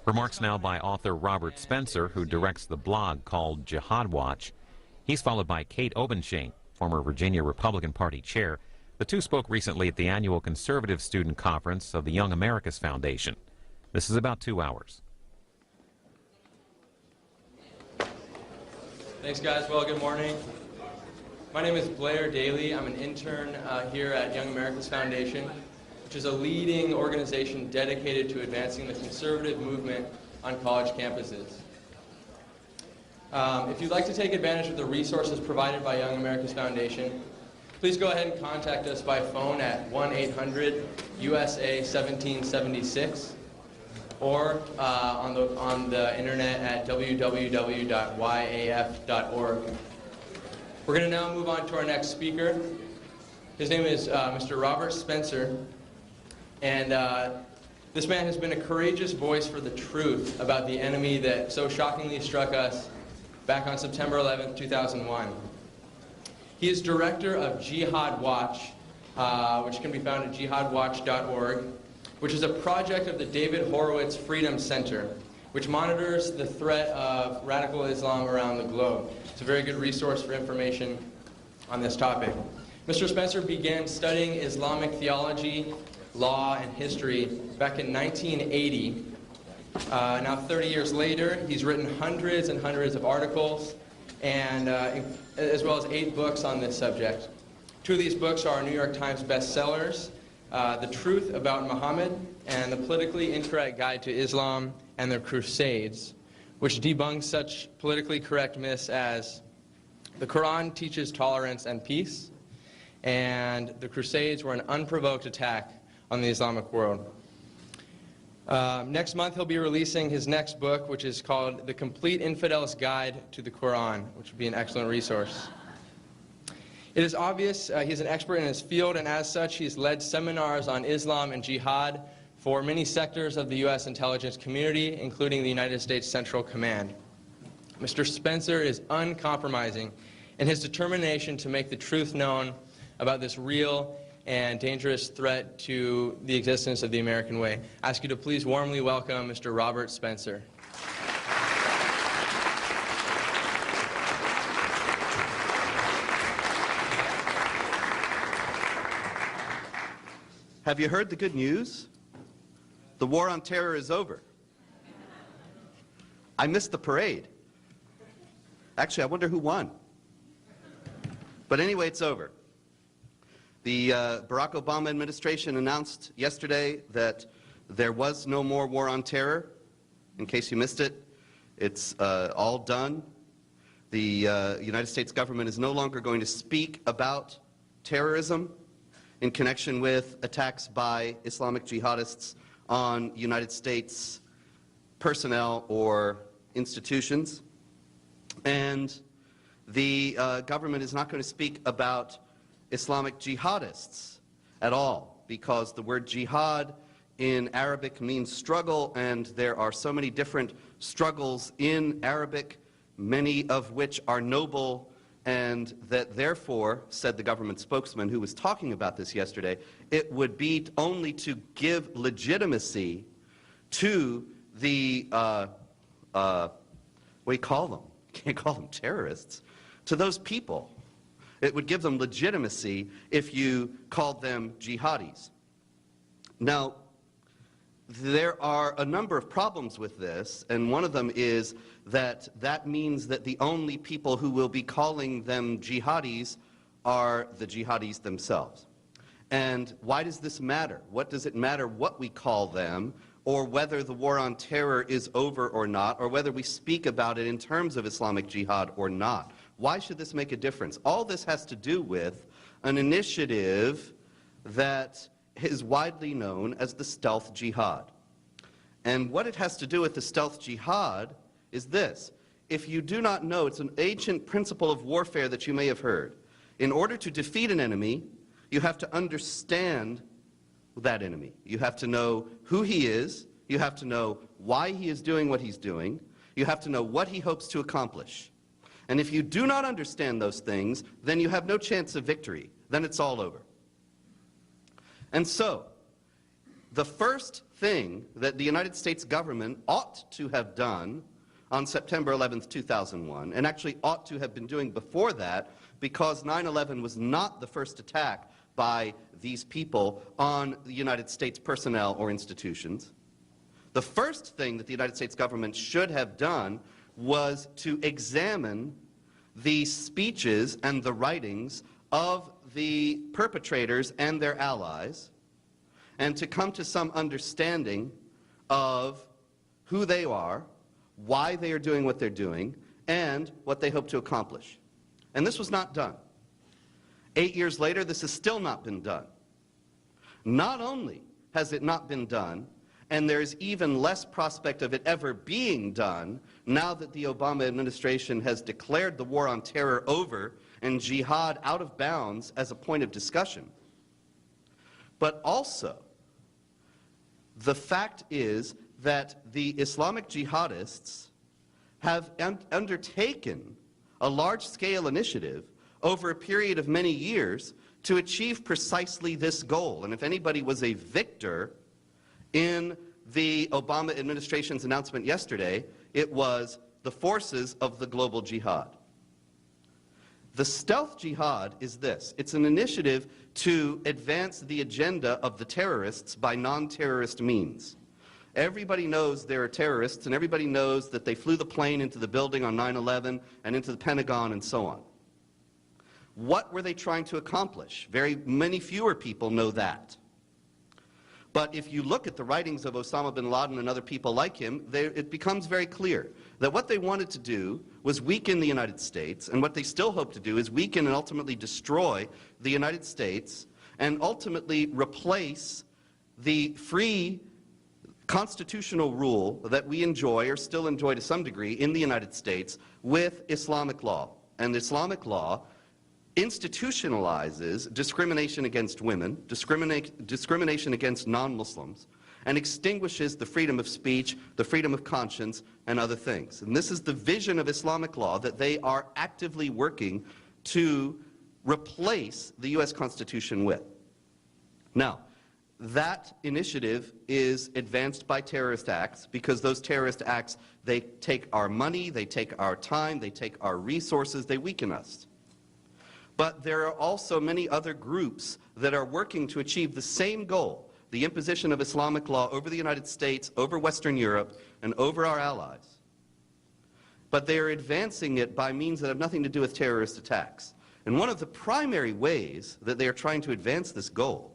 Remarks now by author Robert Spencer, who directs the blog called Jihad Watch. He's followed by Kate Obenshain, former Virginia Republican Party chair. The two spoke recently at the annual Conservative Student Conference of the Young America's Foundation. This is about 2 hours. Thanks, guys. Well, good morning. My name is Blair Daly. I'm an intern here at Young America's Foundation, which is a leading organization dedicated to advancing the conservative movement on college campuses. If you'd like to take advantage of the resources provided by Young America's Foundation, please go ahead and contact us by phone at 1-800-USA-1776 or on the internet at www.yaf.org. We're going to now move on to our next speaker. His name is Mr. Robert Spencer, and this man has been a courageous voice for the truth about the enemy that so shockingly struck us back on September 11th, 2001. He is director of Jihad Watch, which can be found at jihadwatch.org, which is a project of the David Horowitz Freedom Center, which monitors the threat of radical Islam around the globe. It's a very good resource for information on this topic. Mr. Spencer began studying Islamic theology, law, and history back in 1980. Now 30 years later, he's written hundreds and hundreds of articles, and as well as 8 books on this subject. 2 of these books are New York Times bestsellers, The Truth About Muhammad and The Politically Incorrect Guide to Islam and the Crusades, which debunks such politically correct myths as the Quran teaches tolerance and peace, and the Crusades were an unprovoked attack on the Islamic world. Next month he'll be releasing his next book, which is called The Complete Infidel's Guide to the Quran, which would be an excellent resource. It is obvious he's an expert in his field, and as such he's led seminars on Islam and jihad for many sectors of the U.S. intelligence community, including the United States Central Command. Mr. Spencer is uncompromising in his determination to make the truth known about this real and dangerous threat to the existence of the American way. I ask you to please warmly welcome Mr. Robert Spencer. Have you heard the good news? The war on terror is over. I missed the parade. Actually, I wonder who won. But anyway, it's over. The Barack Obama administration announced yesterday that there was no more war on terror. In case you missed it, it's all done. The United States government is no longer going to speak about terrorism in connection with attacks by Islamic jihadists on United States personnel or institutions. And the government is not going to speak about Islamic jihadists at all, because the word jihad in Arabic means struggle, and there are so many different struggles in Arabic, many of which are noble, and that therefore, said the government spokesman who was talking about this yesterday, it would be only to give legitimacy to the, what do you call them? You can't call them terrorists. To those people. It would give them legitimacy if you called them jihadis. Now, there are a number of problems with this, and one of them is that that means that the only people who will be calling them jihadis are the jihadis themselves. And why does this matter? What does it matter what we call them, or whether the war on terror is over or not, or whether we speak about it in terms of Islamic jihad or not? Why should this make a difference? All this has to do with an initiative that is widely known as the stealth jihad. And what it has to do with the stealth jihad is this. If you do not know, it's an ancient principle of warfare that you may have heard. In order to defeat an enemy, you have to understand that enemy. You have to know who he is. You have to know why he is doing what he's doing. You have to know what he hopes to accomplish. And if you do not understand those things, then you have no chance of victory. Then it's all over. And so, the first thing that the United States government ought to have done on September 11th, 2001, and actually ought to have been doing before that, because 9/11 was not the first attack by these people on the United States personnel or institutions. The first thing that the United States government should have done was to examine the speeches and the writings of the perpetrators and their allies, and to come to some understanding of who they are, why they are doing what they're doing, and what they hope to accomplish. And this was not done. 8 years later, this has still not been done. Not only has it not been done, and there's even less prospect of it ever being done now that the Obama administration has declared the war on terror over and jihad out of bounds as a point of discussion. But also, the fact is that the Islamic jihadists have undertaken a large-scale initiative over a period of many years to achieve precisely this goal. And if anybody was a victor in the Obama administration's announcement yesterday, it was the forces of the global jihad. The stealth jihad is this. It's an initiative to advance the agenda of the terrorists by non-terrorist means. Everybody knows there are terrorists, and everybody knows that they flew the plane into the building on 9/11 and into the Pentagon and so on. What were they trying to accomplish? Very many fewer people know that. But if you look at the writings of Osama bin Laden and other people like him, it becomes very clear that what they wanted to do was weaken the United States, and what they still hope to do is weaken and ultimately destroy the United States, and ultimately replace the free constitutional rule that we enjoy, or still enjoy to some degree, in the United States with Islamic law. And Islamic law institutionalizes discrimination against women, discrimination against non-Muslims, and extinguishes the freedom of speech, the freedom of conscience, and other things. And this is the vision of Islamic law that they are actively working to replace the U.S. Constitution with. Now, that initiative is advanced by terrorist acts, because those terrorist acts, they take our money, they take our time, they take our resources, they weaken us. But there are also many other groups that are working to achieve the same goal, the imposition of Islamic law over the United States, over Western Europe, and over our allies. But they are advancing it by means that have nothing to do with terrorist attacks. And one of the primary ways that they are trying to advance this goal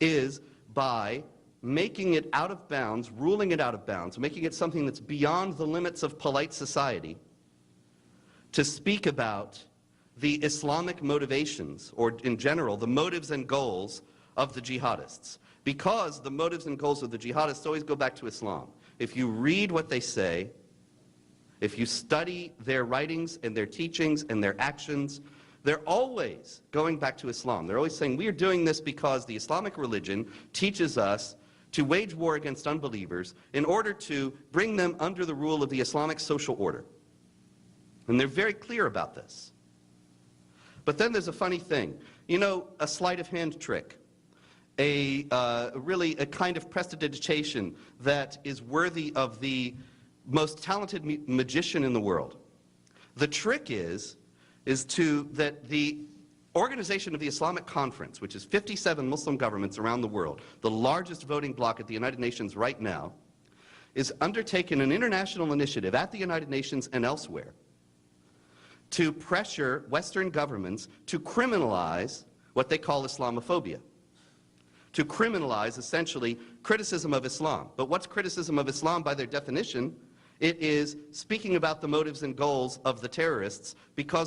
is by making it out of bounds, ruling it out of bounds, making it something that's beyond the limits of polite society, to speak about the Islamic motivations, or in general, the motives and goals of the jihadists. Because the motives and goals of the jihadists always go back to Islam. If you read what they say, if you study their writings and their teachings and their actions, they're always going back to Islam. They're always saying, we are doing this because the Islamic religion teaches us to wage war against unbelievers in order to bring them under the rule of the Islamic social order. And they're very clear about this. But then there's a funny thing. You know, a sleight of hand trick, really a kind of prestidigitation that is worthy of the most talented magician in the world. The trick is that the Organization of the Islamic Conference, which is 57 Muslim governments around the world, the largest voting bloc at the United Nations right now, is undertaking an international initiative at the United Nations and elsewhere to pressure Western governments to criminalize what they call Islamophobia, to criminalize essentially criticism of Islam. But what's criticism of Islam by their definition? It is speaking about the motives and goals of the terrorists, because